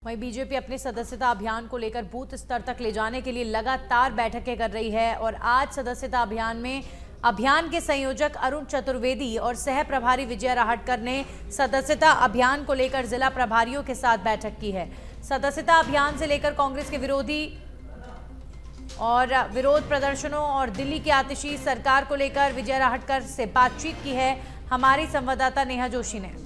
वहीं बीजेपी अपने सदस्यता अभियान को लेकर बूथ स्तर तक ले जाने के लिए लगातार बैठकें कर रही है और आज सदस्यता अभियान में अभियान के संयोजक अरुण चतुर्वेदी और सह प्रभारी विजय राहटकर ने सदस्यता अभियान को लेकर जिला प्रभारियों के साथ बैठक की है। सदस्यता अभियान से लेकर कांग्रेस के विरोध प्रदर्शनों और दिल्ली की आतिशी सरकार को लेकर विजय राहटकर से बातचीत की है हमारी संवाददाता नेहा जोशी ने।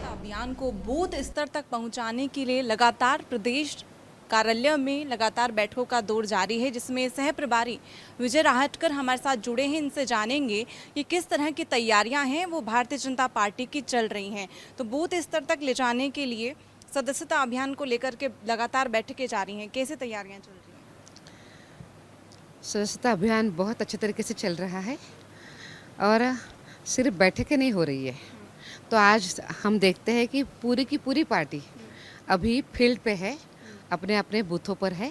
अभियान को बूथ स्तर तक पहुंचाने के लिए लगातार प्रदेश कार्यालय में लगातार बैठकों का दौर जारी है, जिसमें सह प्रभारी विजय राहटकर हमारे साथ जुड़े हैं। इनसे जानेंगे कि किस तरह की तैयारियां हैं वो भारतीय जनता पार्टी की चल रही हैं। तो बूथ स्तर तक ले जाने के लिए सदस्यता अभियान को लेकर के लगातार बैठकें जारी हैं, कैसे तैयारियां चल रही हैं? सदस्यता अभियान बहुत अच्छे तरीके से चल रहा है और सिर्फ बैठकें नहीं हो रही है। तो आज हम देखते हैं कि पूरी की पूरी पार्टी अभी फील्ड पे है, अपने अपने बूथों पर है,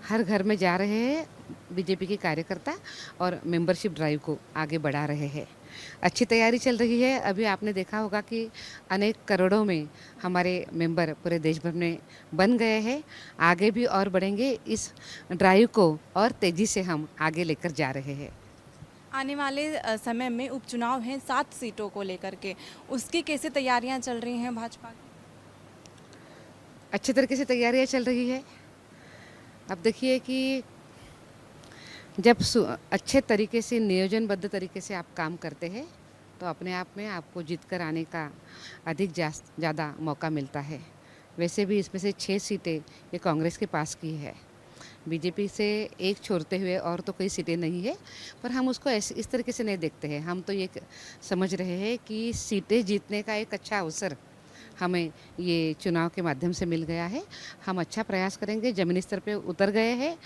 हर घर में जा रहे हैं बीजेपी के कार्यकर्ता और मेंबरशिप ड्राइव को आगे बढ़ा रहे हैं। अच्छी तैयारी चल रही है। अभी आपने देखा होगा कि अनेक करोड़ों में हमारे मेंबर पूरे देश भर में बन गए हैं। आगे भी और बढ़ेंगे। इस ड्राइव को और तेज़ी से हम आगे लेकर जा रहे हैं। आने वाले समय में उपचुनाव हैं 7 सीटों को लेकर के, उसकी कैसे तैयारियां चल रही हैं भाजपा की? अच्छे तरीके से तैयारियां चल रही है। अब देखिए कि जब अच्छे तरीके से नियोजनबद्ध तरीके से आप काम करते हैं तो अपने आप में आपको जीत कर आने का अधिक ज़्यादा मौका मिलता है। वैसे भी इसमें से 6 सीटें ये कांग्रेस के पास की है, बीजेपी से एक छोड़ते हुए और तो कोई सीटें नहीं है। पर हम उसको इस तरीके से नहीं देखते हैं। हम तो ये समझ रहे हैं कि सीटें जीतने का एक अच्छा अवसर हमें ये चुनाव के माध्यम से मिल गया है। हम अच्छा प्रयास करेंगे, ज़मीनी स्तर पे उतर गए हैं,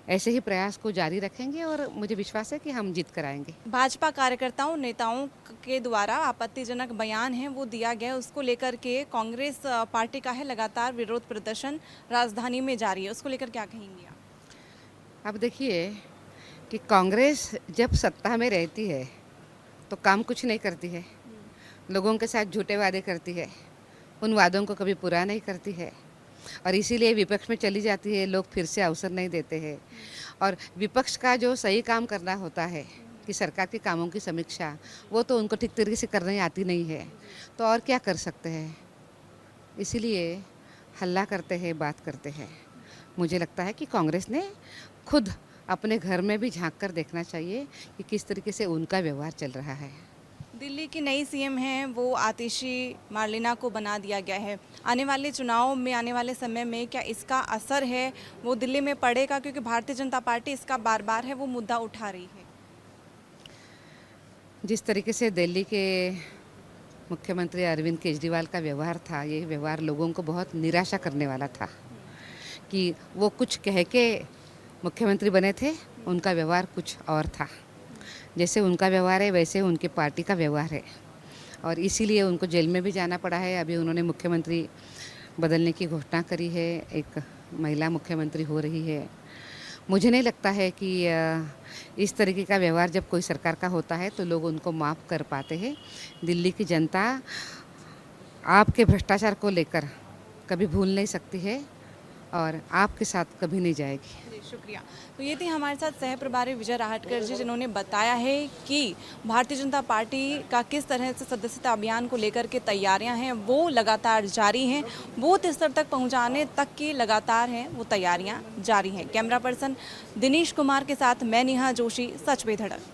ऐसे ही प्रयास को जारी रखेंगे और मुझे विश्वास है कि हम जीत कर आएंगे। भाजपा कार्यकर्ताओं नेताओं के द्वारा आपत्तिजनक बयान है वो दिया गया, उसको लेकर के कांग्रेस पार्टी का है लगातार विरोध प्रदर्शन राजधानी में जारी है, उसको लेकर क्या कहेंगे आप? अब देखिए कि कांग्रेस जब सत्ता में रहती है तो काम कुछ नहीं करती है, लोगों के साथ झूठे वादे करती है, उन वादों को कभी पूरा नहीं करती है और इसीलिए विपक्ष में चली जाती है। लोग फिर से अवसर नहीं देते हैं और विपक्ष का जो सही काम करना होता है कि सरकार के कामों की समीक्षा, वो तो उनको ठीक तरीके से करने आती नहीं है। तो और क्या कर सकते हैं, इसीलिए हल्ला करते हैं, बात करते हैं। मुझे लगता है कि कांग्रेस ने खुद अपने घर में भी झांक कर देखना चाहिए कि किस तरीके से उनका व्यवहार चल रहा है। दिल्ली की नई सीएम हैं वो आतिशी मार्लिना को बना दिया गया है। आने वाले चुनाव में, आने वाले समय में क्या इसका असर है वो दिल्ली में पड़ेगा? क्योंकि भारतीय जनता पार्टी इसका बार बार है वो मुद्दा उठा रही है। जिस तरीके से दिल्ली के मुख्यमंत्री अरविंद केजरीवाल का व्यवहार था, ये व्यवहार लोगों को बहुत निराशा करने वाला था कि वो कुछ कह के मुख्यमंत्री बने थे, उनका व्यवहार कुछ और था। जैसे उनका व्यवहार है वैसे उनकी पार्टी का व्यवहार है और इसीलिए उनको जेल में भी जाना पड़ा है। अभी उन्होंने मुख्यमंत्री बदलने की घोषणा करी है, एक महिला मुख्यमंत्री हो रही है। मुझे नहीं लगता है कि इस तरीके का व्यवहार जब कोई सरकार का होता है तो लोग उनको माफ़ कर पाते हैं। दिल्ली की जनता आपके भ्रष्टाचार को लेकर कभी भूल नहीं सकती है और आपके साथ कभी नहीं जाएगी। शुक्रिया। तो ये थी हमारे साथ सह प्रभारी विजय राहटकर जी, जिन्होंने बताया है कि भारतीय जनता पार्टी का किस तरह से सदस्यता अभियान को लेकर के तैयारियां हैं वो लगातार जारी हैं। बूथ स्तर तक पहुंचाने तक की लगातार हैं वो तैयारियां जारी हैं। कैमरा पर्सन दिनेश कुमार के साथ मैं नेहा जोशी, सच पे धड़क।